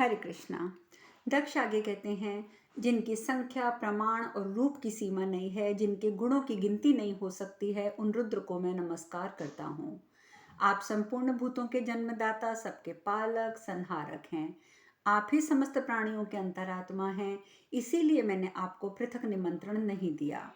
हरे कृष्णा। दक्ष आगे कहते हैं, जिनकी संख्या, प्रमाण और रूप की सीमा नहीं है, जिनके गुणों की गिनती नहीं हो सकती है, उन रुद्र को मैं नमस्कार करता हूँ। आप संपूर्ण भूतों के जन्मदाता, सबके पालक, संहारक हैं। आप ही समस्त प्राणियों के अंतरात्मा हैं। इसीलिए मैंने आपको पृथक निमंत्रण नहीं दिया।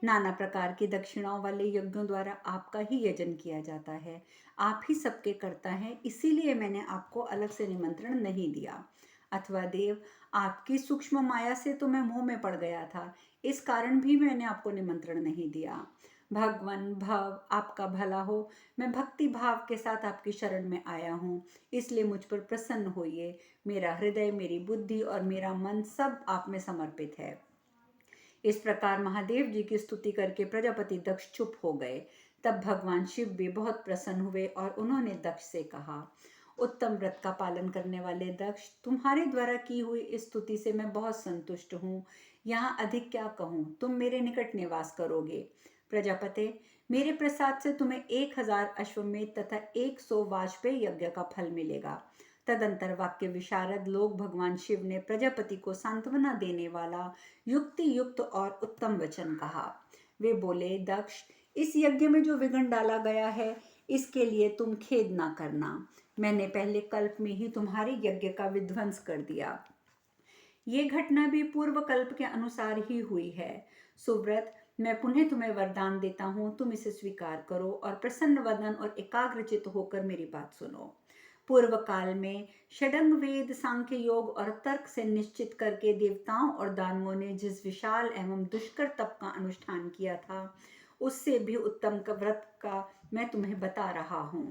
नाना प्रकार की दक्षिणाओं वाले यज्ञों द्वारा आपका ही यजन किया जाता है। आप ही सबके कर्ता हैं, इसीलिए मैंने आपको अलग से निमंत्रण नहीं दिया। अथवा देव, आपकी सूक्ष्म माया से तो मैं मोह में पड़ गया था, इस कारण भी मैंने आपको निमंत्रण नहीं दिया। भगवान भव, आपका भला हो। मैं भक्ति भाव के साथ आपकी शरण में आया हूँ, इसलिए मुझ पर प्रसन्न होइए। मेरा हृदय, मेरी बुद्धि और मेरा मन सब आप में समर्पित है। इस प्रकार महादेव जी की स्तुति करके प्रजापति दक्ष चुप हो गए। तब भगवान शिव भी बहुत प्रसन्न हुए और उन्होंने दक्ष से कहा, उत्तम व्रत का पालन करने वाले दक्ष, तुम्हारे द्वारा की हुई इस स्तुति से मैं बहुत संतुष्ट हूँ। यहाँ अधिक क्या कहूँ, तुम मेरे निकट निवास करोगे। प्रजापते, मेरे प्रसाद से तुम्हें 1000 अश्वमेध तथा 100 वाजपेयी यज्ञ का फल मिलेगा। तदंतर वाक्य विशारद लोग भगवान शिव ने प्रजापति को सांत्वना देने वाला युक्ति युक्त और उत्तम वचन कहा। वे बोले, दक्ष, इस यज्ञ में जो विघ्न डाला गया है, इसके लिए तुम खेद ना करना। मैंने पहले कल्प में ही तुम्हारे यज्ञ का विध्वंस कर दिया। ये घटना भी पूर्व कल्प के अनुसार ही हुई है। सुव्रत, मैं पुनः तुम्हें वरदान देता हूँ, तुम इसे स्वीकार करो और प्रसन्न वदन और एकाग्रचित होकर मेरी बात सुनो। पूर्व काल में षडंग वेद, सांख्य योग और तर्क से निश्चित करके देवताओं और दानवों ने जिस विशाल एवं दुष्कर तप का अनुष्ठान किया था, उससे भी उत्तम व्रत का मैं तुम्हें बता रहा हूँ।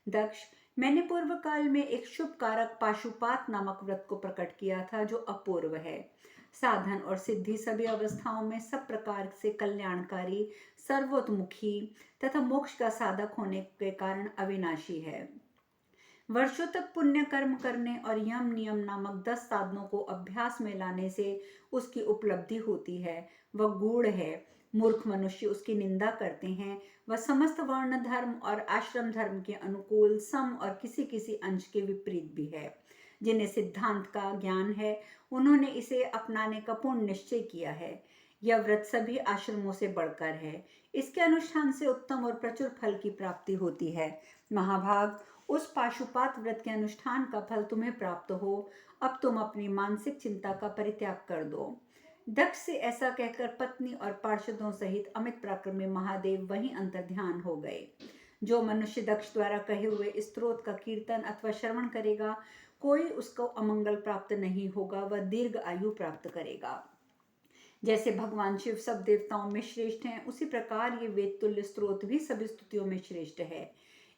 दक्ष, मैंने पूर्व काल में एक शुभ कारक पाशुपात नामक व्रत को प्रकट किया था, जो अपूर्व है। साधन और सिद्धि सभी अवस्थाओं में सब प्रकार से कल्याणकारी, सर्वोतमुखी तथा मोक्ष का साधक होने के कारण अविनाशी है। वर्षों तक पुण्य कर्म करने और यम नियम नामक 10 साधनों को अभ्यास में लाने से उसकी उपलब्धि होती है। वह गूढ़ है। मूर्ख मनुष्य उसकी निंदा करते हैं। वह समस्त वर्ण धर्म और आश्रम धर्म के अनुकूल, सम और किसी किसी अंश के विपरीत भी है। जिन्हें सिद्धांत का ज्ञान है, उन्होंने इसे अपनाने का पूर्ण निश्चय किया है। यह व्रत सभी आश्रमों से बढ़कर है। इसके अनुष्ठान से उत्तम और प्रचुर फल की प्राप्ति होती है। महाभाग, उस पाशुपात व्रत के अनुष्ठान का फल तुम्हें प्राप्त हो। अब तुम अपनी मानसिक चिंता का परित्याग कर दो। दक्ष से ऐसा कहकर पत्नी और पार्षदों सहित अमित पराक्रमी महादेव वहीं अंतर्ध्यान हो गए। जो मनुष्य दक्ष द्वारा कहे हुए स्तोत्र का कीर्तन अथवा श्रवण करेगा, कोई उसको अमंगल प्राप्त नहीं होगा, वह दीर्घ आयु प्राप्त करेगा। जैसे भगवान शिव सब देवताओं में श्रेष्ठ हैं, उसी प्रकार ये वेद तुल्य स्त्रोत भी सभी स्तुतियों में श्रेष्ठ है।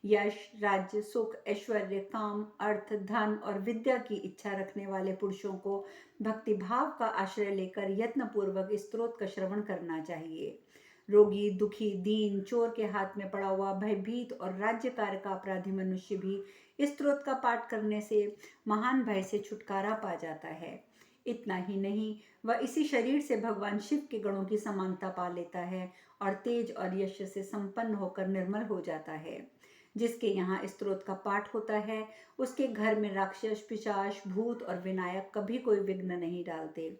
यश, राज्य, सुख, ऐश्वर्य, काम, अर्थ, धन और विद्या की इच्छा रखने वाले पुरुषों को भक्ति भाव का आश्रय लेकर यत्न पूर्वक इस स्त्रोत का श्रवण करना चाहिए। रोगी, दुखी, दीन, चोर के हाथ में पड़ा हुआ, भयभीत और राज्य कार्य का अपराधी मनुष्य भी इस स्त्रोत का पाठ करने से महान भय से छुटकारा पा जाता है। इतना ही नहीं, वह इसी शरीर से भगवान शिव के गणों की समानता पा लेता है और तेज और यश से संपन्न होकर निर्मल हो जाता है। जिसके यहाँ स्तोत्र का पाठ होता है, उसके घर में राक्षस, पिशाच, भूत और विनायक कभी कोई विघ्न नहीं डालते।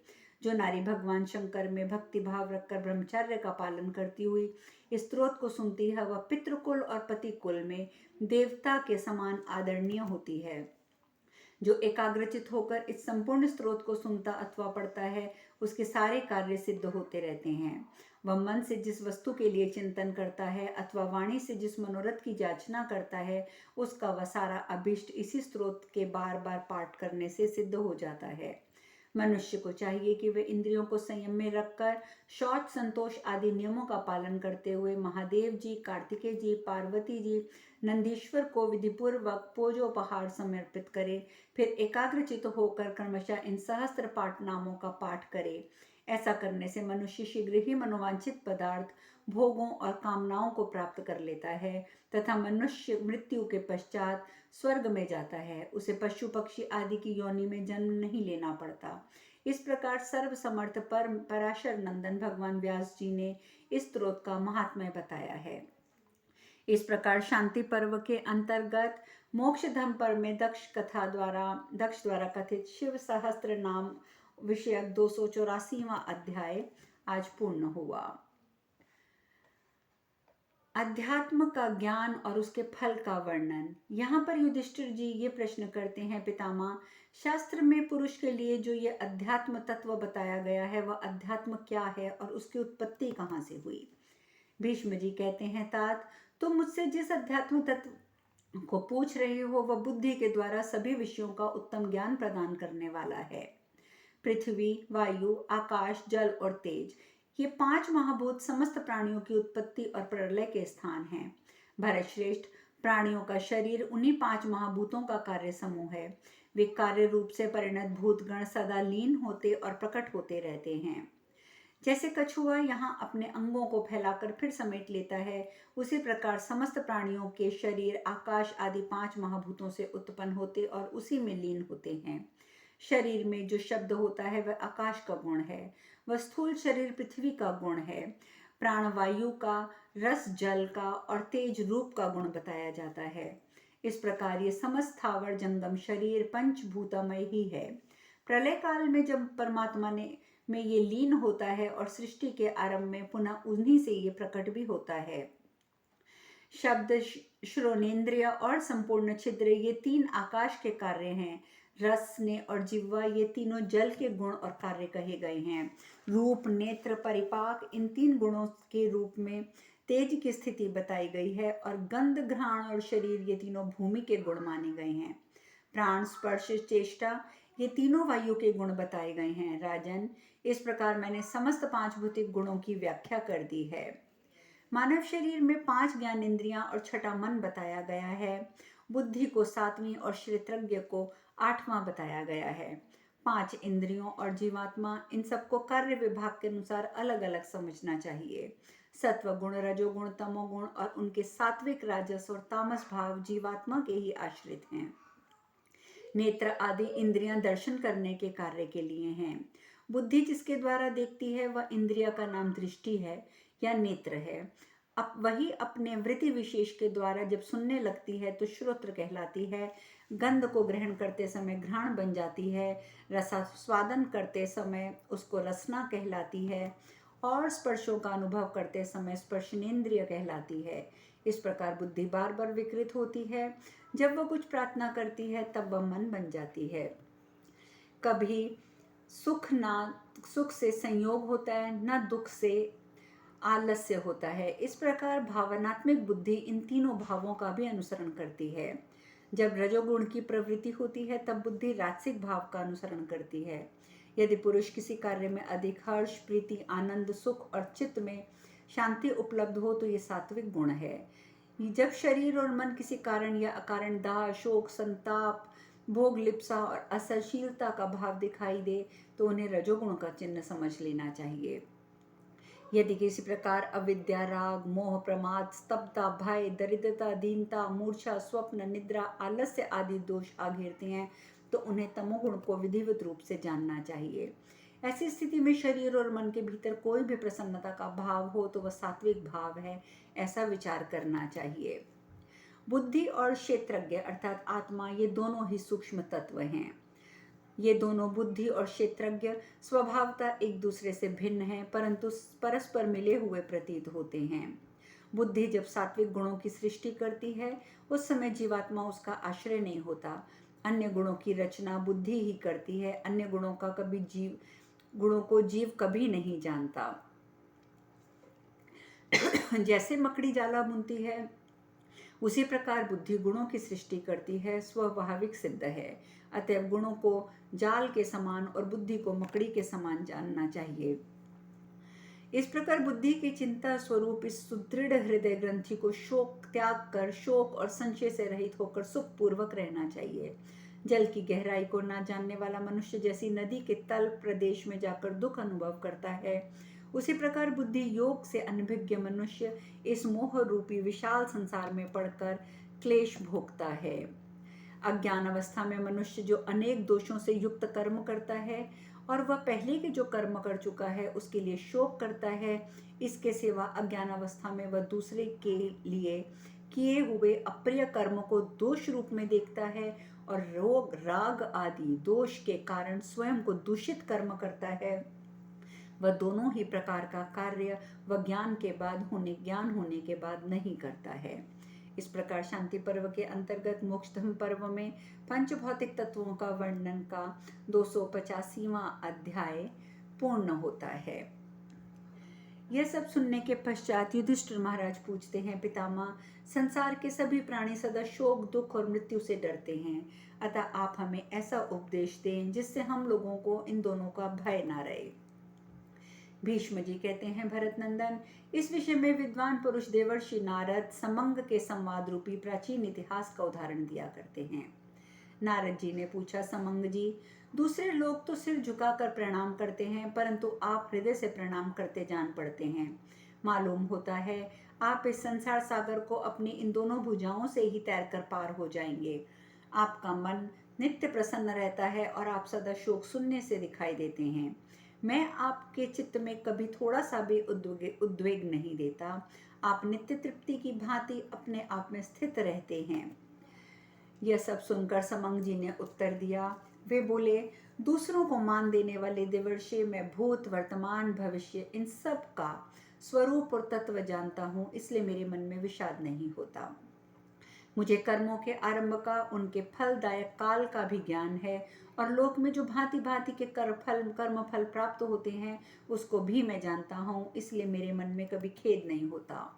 जो नारी भगवान शंकर में भक्ति भाव रखकर ब्रह्मचर्य का पालन करती हुई स्तोत्र को सुनती है, वह पितृकुल और पति कुल में देवता के समान आदरणीय होती है। जो एकाग्रचित होकर इस संपूर्ण स्त्रोत को सुनता अथवा पढ़ता है, उसके सारे कार्य सिद्ध होते रहते हैं। वह मन से जिस वस्तु के लिए चिंतन करता है अथवा वाणी से जिस मनोरथ की याचना करता है, उसका वह सारा अभिष्ट इसी स्त्रोत के बार बार पाठ करने से सिद्ध हो जाता है। मनुष्य को चाहिए कि वे इंद्रियों को संयम में रखकर शौच, संतोष आदि नियमों का पालन करते हुए महादेव जी, कार्तिकेय जी, पार्वती जी, नंदीश्वर को विधिपूर्वक पूजोपहार समर्पित करे। फिर एकाग्रचित होकर क्रमशः इन सहस्त्र पाठ नामों का पाठ करे। ऐसा करने से मनुष्य शीघ्र ही मनोवांछित पदार्थ, भोगों और कामनाओं को प्राप्त कर लेता है तथा मनुष्य मृत्यु के पश्चात स्वर्ग में जाता है। उसे पशु पक्षी आदि की योनि में जन्म नहीं लेना पड़ता। इस प्रकार सर्व समर्थ पराशर नंदन भगवान व्यास जी ने इस स्त्रोत का महात्म्य बताया है। इस प्रकार शांति पर्व के अंतर्गत मोक्षधाम पर्व में दक्ष द्वारा कथित शिव सहस्त्र नाम विषयक 284वां अध्याय आज पूर्ण हुआ। अध्यात्म का ज्ञान और उसके फल का वर्णन। यहाँ पर युधिष्ठिर जी ये प्रश्न करते हैं, पितामह, शास्त्र में पुरुष के लिए जो ये अध्यात्म तत्व बताया गया है वह अध्यात्म क्या है और उसकी उत्पत्ति कहाँ से हुई? भीष्म जी कहते हैं, तात, तुम मुझसे जिस अध्यात्म तत्व को पूछ रहे हो वह बुद्धि के द्वारा सभी विषयों का उत्तम ज्ञान प्रदान करने वाला है। पृथ्वी, वायु, आकाश, जल और तेज, ये 5 महाभूत समस्त प्राणियों की उत्पत्ति और प्रलय के स्थान हैं। भरतश्रेष्ठ, प्राणियों का शरीर उन्हीं 5 महाभूतों का कार्य समूह है। वे कार्य रूप से परिणत भूतगण सदा लीन होते और प्रकट होते रहते हैं। जैसे कछुआ यहाँ अपने अंगों को फैलाकर फिर समेट लेता है, उसी प्रकार समस्त प्राणियों के शरीर आकाश आदि 5 महाभूतों से उत्पन्न होते और उसी में लीन होते हैं। शरीर में जो शब्द होता है वह आकाश का गुण है, वह स्थूल शरीर पृथ्वी का गुण है, प्राण वायु का, रस जल का और तेज रूप का गुण बताया जाता है। इस प्रकार ये समस्त स्थावर जंगम शरीर पंचभूतमय ही है। प्रलय काल में जब परमात्मा में ये लीन होता है और सृष्टि के आरंभ में पुनः उन्हीं से ये प्रकट भी होता है। शब्द, श्रोणेन्द्रिय और संपूर्ण छिद्र ये 3 आकाश के कार्य हैं। रस, स्नेह और जिह्वा ये तीनों जल के गुण और कार्य कहे गए हैं। रूप, नेत्र, परिपाक, इन 3 गुणों के रूप में तेज की स्थिति बताई गई है और गंध, घ्राण और शरीर ये तीनों भूमि के गुण माने गए हैं। प्राण, स्पर्श, चेष्टा ये तीनों वायु के गुण बताए गए हैं। राजन, इस प्रकार मैंने समस्त 5 भौतिक गुणों की व्याख्या कर दी है। मानव शरीर में 5 ज्ञान इंद्रियां और 6ठा मन बताया गया है। बुद्धि को 7वीं और क्षेत्रज्ञ को 8वां बताया गया है। 5 इंद्रियों और जीवात्मा, इन सबको कार्य विभाग के अनुसार अलग अलग समझना चाहिए। सत्व गुण, रजोगुण, तमोगुण और उनके सात्विक, राजस और तामस भाव जीवात्मा के ही आश्रित हैं। नेत्र आदि इंद्रियां दर्शन करने के कार्य के लिए हैं। बुद्धि जिसके द्वारा देखती है वह इंद्रिय का नाम दृष्टि है या नेत्र है। अब वही अपने वृत्ति विशेष के द्वारा जब सुनने लगती है तो श्रोत्र कहलाती है। गंध को ग्रहण करते समय घ्राण बन जाती है। रसास्वादन करते समय उसको रसना कहलाती है और स्पर्शों का अनुभव करते समय स्पर्शनेन्द्रिय कहलाती है। इस प्रकार बुद्धि बार बार विकृत होती है। जब वह कुछ प्रार्थना करती है तब वह मन बन जाती है। कभी सुख से संयोग होता है, न दुख से आलस्य होता है। इस प्रकार भावनात्मक बुद्धि इन तीनों भावों का भी अनुसरण करती है। जब रजोगुण की प्रवृत्ति होती है तब बुद्धि राजसिक भाव का अनुसरण करती है। यदि पुरुष किसी कार्य में अधिक हर्ष, प्रीति, आनंद, सुख और चित्त में शांति उपलब्ध हो तो ये सात्विक गुण है। जब शरीर और मन किसी कारण या अकारण दाह, शोक, संताप, भोग लिप्सा और असहनशीलता का भाव दिखाई दे तो उन्हें रजोगुण का चिन्ह समझ लेना चाहिए। यदि किसी प्रकार अविद्या, राग, मोह, प्रमाद, स्तब्धता, भय, दरिद्रता, दीनता, मूर्छा, स्वप्न, निद्रा, आलस्य आदि दोष आ घेरते हैं तो उन्हें तमोगुण को विधिवत रूप से जानना चाहिए। ऐसी स्थिति में शरीर और मन के भीतर कोई भी प्रसन्नता का भाव हो तो वह सात्विक भाव है, ऐसा विचार करना चाहिए। बुद्धि और क्षेत्रज्ञ अर्थात आत्मा, ये दोनों ही सूक्ष्म तत्व हैं। ये दोनों बुद्धि और क्षेत्रज्ञ स्वभावतः एक दूसरे से भिन्न हैं, परंतु परस्पर मिले हुए प्रतीत होते हैं। बुद्धि जब सात्विक गुणों की सृष्टि करती है उस समय जीवात्मा उसका आश्रय नहीं होता। अन्य गुणों की रचना बुद्धि ही करती है। अन्य गुणों को जीव कभी नहीं जानता। जैसे मकड़ी जाला बुनती है उसी प्रकार बुद्धि गुणों की सृष्टि करती है, स्वाभाविक सिद्ध है। अतएव गुणों को जाल के समान और बुद्धि को मकड़ी के समान जानना चाहिए। इस प्रकार बुद्धि की चिंता स्वरूप इस सुदृढ़ हृदय ग्रंथि को शोक त्याग कर, शोक और संशय से रहित होकर सुख पूर्वक रहना चाहिए। जल की गहराई को ना जानने वाला मनुष्य जैसी नदी के तल प्रदेश में जाकर दुख अनुभव करता है, उसी प्रकार बुद्धि योग से अनभिज्ञ मनुष्य इस मोह रूपी विशाल संसार में पड़कर क्लेश भोगता है। अज्ञान अवस्था में मनुष्य जो अनेक दोषों से युक्त कर्म करता है और वह पहले के जो कर्म कर चुका है उसके लिए शोक करता है, इसके सिवा अज्ञान अवस्था में वह दूसरे के लिए किए हुए अप्रिय कर्म को दोष रूप में देखता है और रोग राग आदि दोष के कारण स्वयं को दूषित कर्म करता है, वह दोनों ही प्रकार का कार्य वह ज्ञान होने के बाद नहीं करता है। इस प्रकार शांति पर्व के अंतर्गत मोक्ष धर्म पर्व में पंच भौतिक तत्वों का वर्णन का 285वां अध्याय पूर्ण होता है। यह सब सुनने के पश्चात युधिष्ठिर महाराज पूछते हैं, पितामह, संसार के सभी प्राणी सदा शोक, दुख और मृत्यु से डरते हैं, अतः आप हमें ऐसा उपदेश दें जिससे हम लोगों को इन दोनों का भय ना रहे। भीष्म जी कहते हैं, भरत नंदन, इस विषय में विद्वान पुरुष देवर्षि नारद समंग के संवाद रूपी प्राचीन इतिहास का उदाहरण दिया करते हैं। नारद जी ने पूछा, समंग जी, दूसरे लोग तो सिर झुकाकर प्रणाम करते हैं, परंतु आप हृदय से प्रणाम करते जान पड़ते हैं। मालूम होता है आप इस संसार सागर को अपनी इन दोनों भुजाओं से ही तैरकर पार हो जाएंगे। आपका मन नित्य प्रसन्न रहता है और आप सदा शोक शून्य से दिखाई देते हैं। मैं आपके चित्त में कभी थोड़ा सा भी उद्वेग नहीं देता। आप नित्य तृप्ति की भांति अपने आप में स्थित रहते हैं। यह सब सुनकर समंग जी ने उत्तर दिया। वे बोले, दूसरों को मान देने वाले देवर्षि, मैं भूत वर्तमान भविष्य इन सब का स्वरूप और तत्व जानता हूँ, इसलिए मेरे मन में विषाद नहीं होता। मुझे कर्मों के आरंभ का, उनके फलदायक काल का भी ज्ञान है और लोक में जो भांति भांति के कर्म फल प्राप्त होते हैं उसको भी मैं जानता हूँ, इसलिए मेरे मन में कभी खेद नहीं होता।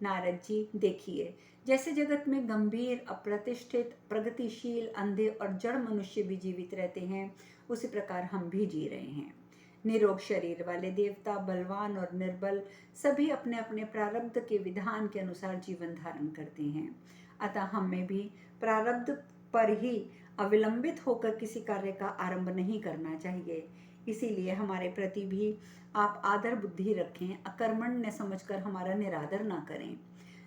नारद जी, देखिए, जैसे जगत में गंभीर, अप्रतिष्ठित, प्रगतिशील, अंधे और जड़ मनुष्य भी जीवित रहते हैं, उसी प्रकार हम भी जी रहे हैं। निरोग शरीर वाले देवता, बलवान और निर्बल, सभी अपने अपने प्रारब्ध के विधान के अनुसार जीवन धारण करते हैं। अतः हमें भी प्रारब्ध पर ही अविलंबित होकर किसी कार्य का आरंभ नहीं करना चाहिए। इसीलिए हमारे प्रति भी आप आदर बुद्धि रखें, अकर्मण्य समझकर हमारा निरादर ना करें।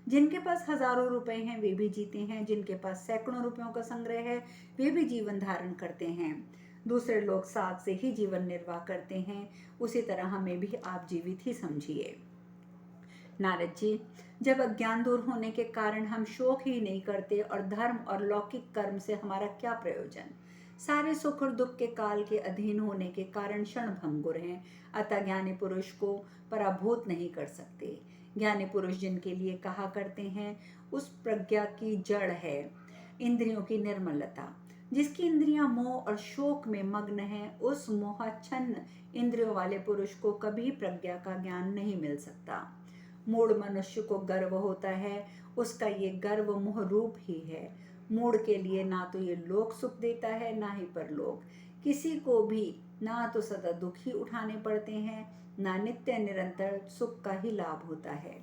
जिनके पास हजारों रुपए हैं वे भी जीते हैं, जिनके पास सैकड़ों रुपयों का संग्रह है वे भी जीवन धारण करते हैं। दूसरे लोग साग से ही जीवन निर्वाह करते हैं, उसी तरह हमें भी आप जीवित ही समझिए। नारद जी, जब अज्ञान दूर होने के कारण हम शोक ही नहीं करते और धर्म और लौकिक कर्म से हमारा क्या प्रयोजन? सारे सुख और दुख के काल के अधीन होने के कारण क्षण भंगुर हैं, अतः ज्ञानी पुरुष को पराभूत नहीं कर सकते। ज्ञानी पुरुष जिनके लिए कहा करते हैं, उस प्रज्ञा की जड़ है इंद्रियों की निर्मलता। जिसकी इंद्रियां मोह और शोक में मग्न है, उस मोहाच्छन्न इंद्रियों वाले पुरुष को कभी प्रज्ञा का ज्ञान नहीं मिल सकता। मूढ़ मनुष्य को गर्व होता है, उसका ये गर्व मोह रूप ही है। मूढ़ के लिए ना तो ये लोक सुख देता है, ना ही परलोक। किसी को भी ना तो सदा दुख ही उठाने पड़ते हैं, ना नित्य निरंतर सुख का ही लाभ होता है।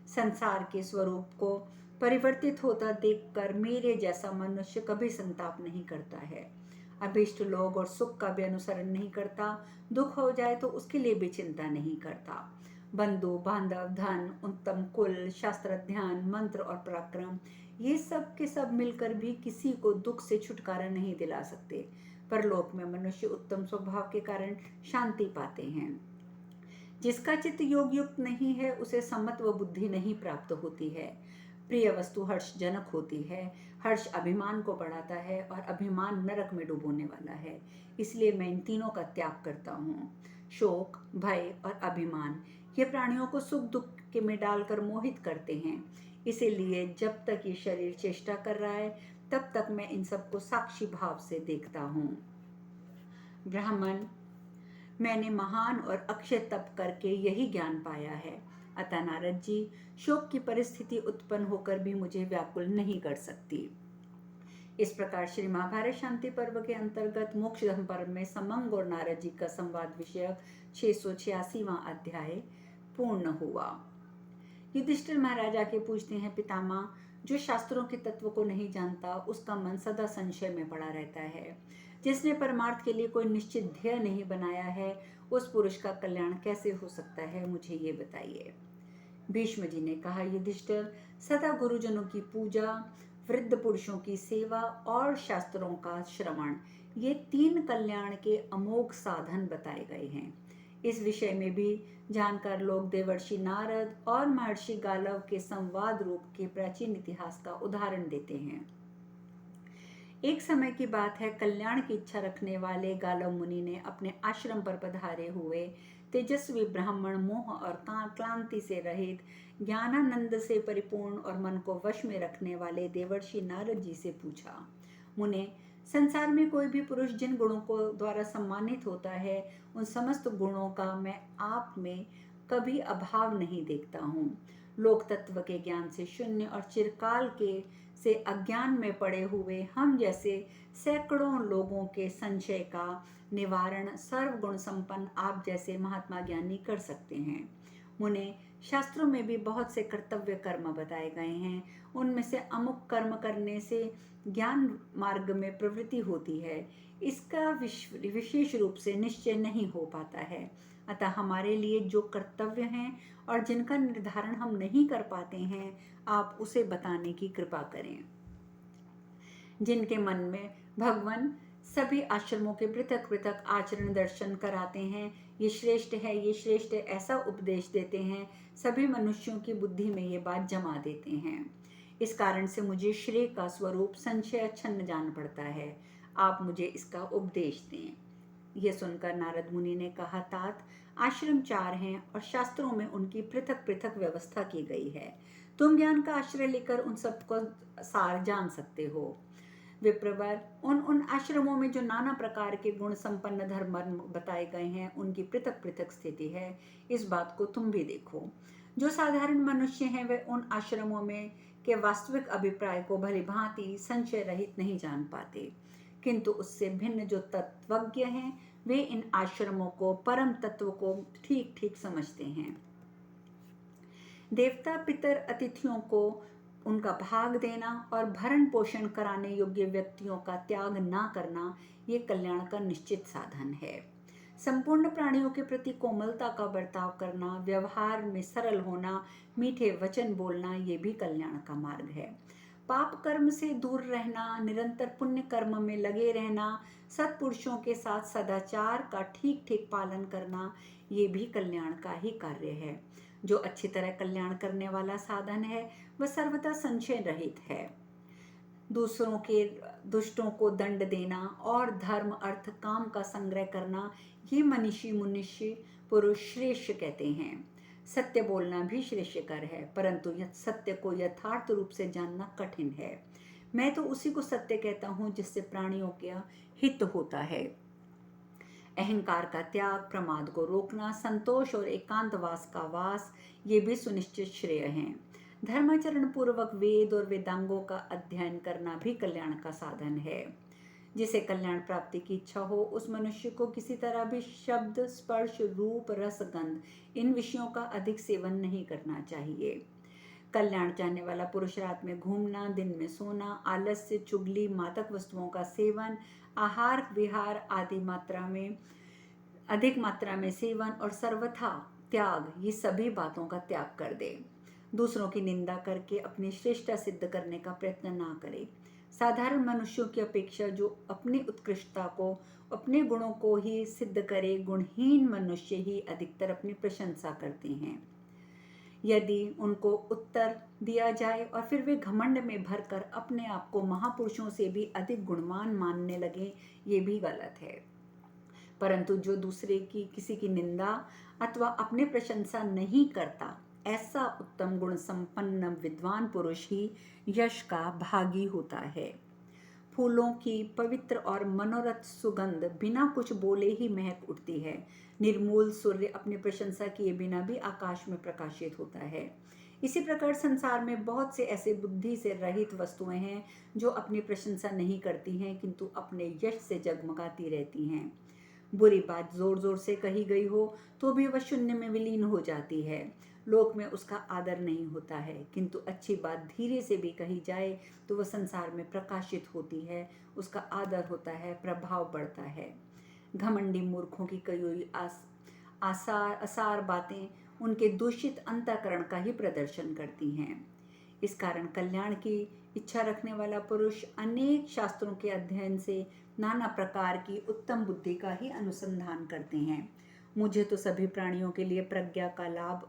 संसार के स्वरूप को परिवर्तित होता देखकर मेरे जैसा मनुष्य कभी संताप नहीं करता है। अभिष्ट लोग और सुख का भी अनुसरण नहीं करता, दुख हो जाए तो उसके लिए भी चिंता नहीं करता। बंधु बांधव, धन, उत्तम कुल, शास्त्र ध्यान, मंत्र और पराक्रम, ये सब के सब मिलकर भी किसी को दुख से छुटकारा नहीं दिला सकते। परलोक में मनुष्य उत्तम स्वभाव के कारण शांति पाते हैं। जिसका चित्त योग युक्त नहीं है, उसे समत्व बुद्धि नहीं प्राप्त होती है। प्रिय वस्तु हर्षजनक होती है, हर्ष अभिमान को बढ़ाता है और अभिमान नरक में डुबोने वाला है। इसलिए मैं इन तीनों का त्याग करता हूँ। शोक, भय और अभिमान ये प्राणियों को सुख दुख के में डालकर मोहित करते हैं। इसीलिए जब तक ये शरीर चेष्टा कर रहा है, तब तक मैं इन सबको साक्षी भाव से देखता हूँ। ब्राह्मण, मैंने महान और अक्षय तप करके यही ज्ञान पाया है, अतः नारद जी, शोक की परिस्थिति उत्पन्न होकर भी मुझे व्याकुल नहीं कर सकती। इस प्रकार श्री महाभारत शांति पर्व के अंतर्गत मोक्ष धर्म पर्व में समंग और नारद जी का संवाद विषयक 686वां अध्याय पूर्ण हुआ। युधिष्ठिर महाराजा के पूछते हैं, पितामह, जो शास्त्रों के तत्व को नहीं जानता उसका मन सदा संशय में पड़ा रहता है। जिसने परमार्थ के लिए कोई निश्चित ध्येय नहीं बनाया है, उस पुरुष का कल्याण कैसे हो सकता है, मुझे ये बताइए। भीष्म जी ने कहा, युधिष्ठिर, सदा गुरुजनों की पूजा, वृद्ध पुरुषों की सेवा और शास्त्रों का श्रवण, ये तीन कल्याण के अमोघ साधन बताए गए हैं। इस विषय में भी जानकर लोग देवर्षि नारद और महर्षि गालव के संवाद रूप के प्राचीन इतिहास का उदाहरण देते हैं। एक समय की बात है, कल्याण की इच्छा रखने वाले गालव मुनि ने अपने आश्रम पर पधारे हुए तेजस्वी ब्राह्मण मोह और क्लांति से रहित, ज्ञानानंद से परिपूर्ण और मन को वश में रखने वाले देवर्षि नारद जी से पूछा, मुने, संसार में कोई भी पुरुष जिन गुणों को द्वारा सम्मानित होता है, उन समस्त गुणों का मैं आप में कभी अभाव नहीं देखता हूँ। लोक तत्व के ज्ञान से शून्य और चिरकाल के से अज्ञान में पड़े हुए हम जैसे सैकड़ों लोगों के संशय का निवारण सर्वगुण संपन्न आप जैसे महात्मा ज्ञानी कर सकते हैं। मुने, शास्त्रों में भी बहुत से कर्तव्य कर्म बताए गए हैं। उनमें से अमुक कर्म करने से ज्ञान मार्ग में प्रवृत्ति होती है, इसका विशेष रूप से निश्चय नहीं हो पाता है। अतः हमारे लिए जो कर्तव्य हैं और जिनका निर्धारण हम नहीं कर पाते हैं, आप उसे बताने की कृपा करें। जिनके मन में भगवान सभी आश्रमों के पृथक पृथक आचरण दर्शन कराते हैं, ये श्रेष्ठ है, ये श्रेष्ठ है, ऐसा उपदेश देते हैं, सभी मनुष्यों की बुद्धि में ये बात जमा देते हैं। इस कारण से मुझे श्रेय का स्वरूप संशय छन्न जान पड़ता है। आप मुझे इसका उपदेश दें। यह सुनकर नारद मुनि ने कहा, तात, आश्रम 4 हैं और शास्त्रों में उनकी पृथक पृथक व्यवस्था की गई है। तुम ज्ञान का आश्रय लेकर उन सबको सार जान सकते हो। विप्रवर, उन आश्रमों में जो नाना प्रकार के गुण संपन्न धर्म बताए गए हैं, उनकी पृथक पृथक स्थिति है। इस बात को तुम भी देखो। जो साधारण मनुष्य हैं, वे उन आश्रमों में के वास्तविक अभिप्राय को भली भांति संशय रहित नहीं जान पाते, किंतु उससे भिन्न जो तत्वज्ञ हैं, वे इन आश्रमों को, परम तत्व को ठीक ठीक समझते हैं। देवता पितर अतिथियों को उनका भाग देना और भरण पोषण कराने योग्य व्यक्तियों का त्याग ना करना, ये कल्याण का निश्चित साधन है। संपूर्ण प्राणियों के प्रति कोमलता का बर्ताव करना, व्यवहार में सरल होना, मीठे वचन बोलना, ये भी कल्याण का मार्ग है। पाप कर्म से दूर रहना, निरंतर पुण्य कर्म में लगे रहना, सत्पुरुषों के साथ सदाचार का ठीक ठीक पालन करना, ये भी कल्याण का ही कार्य है। जो अच्छी तरह कल्याण करने वाला साधन है, वह सर्वथा संशय रहित है। दूसरों के दुष्टों को दंड देना और धर्म अर्थ काम का संग्रह करना, ये मनीषी मुनिषी पुरुष श्रेष्ठ कहते हैं। सत्य बोलना भी श्रेष्ठकर है, परंतु सत्य को यथार्थ रूप से जानना कठिन है। मैं तो उसी को सत्य कहता हूँ जिससे प्राणियों का हित होता है। अहंकार का त्याग, प्रमाद को रोकना, संतोष और एकांतवास का वास, ये भी सुनिश्चित श्रेय हैं। धर्माचरण पूर्वक वेद और वेदांगों का अध्ययन करना भी कल्याण का साधन है। जिसे कल्याण प्राप्ति की इच्छा हो, उस मनुष्य को किसी तरह भी शब्द, स्पर्श, रूप, रस, गंध, इन विषयों का अधिक सेवन नहीं करना चाहिए। कल्याण चाहने वाला पुरुष रात में घूमना, दिन में सोना, आलस्य, चुगली, मादक वस्तुओं का सेवन, आहार विहार आदि अधिक मात्रा में सेवन और सर्वथा त्याग, ये सभी बातों का त्याग कर दे। दूसरों की निंदा करके अपनी श्रेष्ठता सिद्ध करने का प्रयत्न ना करे। साधारण मनुष्यों की अपेक्षा जो अपनी उत्कृष्टता को, अपने गुणों को ही सिद्ध करे, गुणहीन मनुष्य ही अधिकतर अपनी प्रशंसा करते हैं। यदि उनको उत्तर दिया जाए और फिर वे घमंड में भरकर अपने आप को महापुरुषों से भी अधिक गुणवान मानने लगे, ये भी गलत है। परंतु जो दूसरे की किसी की निंदा अथवा अपने प्रशंसा नहीं करता, ऐसा उत्तम गुण संपन्न विद्वान पुरुष ही यश का भागी होता है। फूलों की पवित्र और मनोरथ सुगंध बिना कुछ बोले ही महक उठती है। निर्मूल सूर्य अपनी प्रशंसा किए बिना भी आकाश में प्रकाशित होता है। इसी प्रकार संसार में बहुत से ऐसे बुद्धि से रहित वस्तुएं हैं जो अपनी प्रशंसा नहीं करती हैं, किंतु अपने यश से जगमगाती रहती हैं। बुरी बात जोर जोर से कही गई हो तो भी वह शून्य में विलीन हो जाती है। लोक में उसका आदर नहीं होता है, किंतु अच्छी बात धीरे से भी कही जाए तो वह संसार में प्रकाशित होती है, उसका आदर होता है, प्रभाव बढ़ता है। घमंडी मूर्खों की कई हुई असार बातें उनके दूषित अंतःकरण का ही प्रदर्शन करती हैं। इस कारण कल्याण की इच्छा रखने वाला पुरुष अनेक शास्त्रों के अध्ययन से नाना प्रकार की उत्तम बुद्धि का ही अनुसंधान करते हैं। मुझे तो सभी प्राणियों के लिए प्रज्ञा का लाभ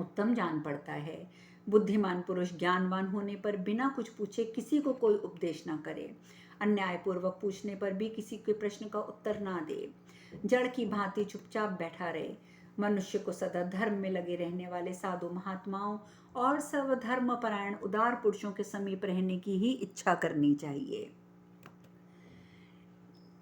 उत्तम जान पड़ता है। बुद्धिमान पुरुष ज्ञानवान होने पर बिना कुछ पूछे किसी को कोई उपदेश न करे, अन्यायपूर्वक पूछने पर भी किसी के प्रश्न का उत्तर ना दे, जड़ की भांति चुपचाप बैठा रहे। मनुष्य को सदा धर्म में लगे रहने वाले साधु महात्माओं और सर्वधर्म परायण उदार पुरुषों के समीप रहने की ही इच्छा करनी चाहिए,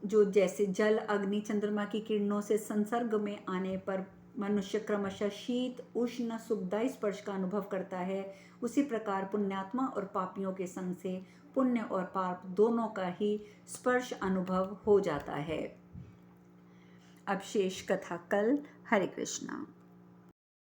जो जैसे जल, अग्नि, चंद्रमा की किरणों से संसर्ग में आने पर मनुष्य क्रमशः शीत, उष्ण, सुखदायी स्पर्श का अनुभव करता है, उसी प्रकार पुण्यात्मा और पापियों के संग से पुण्य और पाप दोनों का ही स्पर्श अनुभव हो जाता है। अब शेष कथा कल। हरे कृष्णा।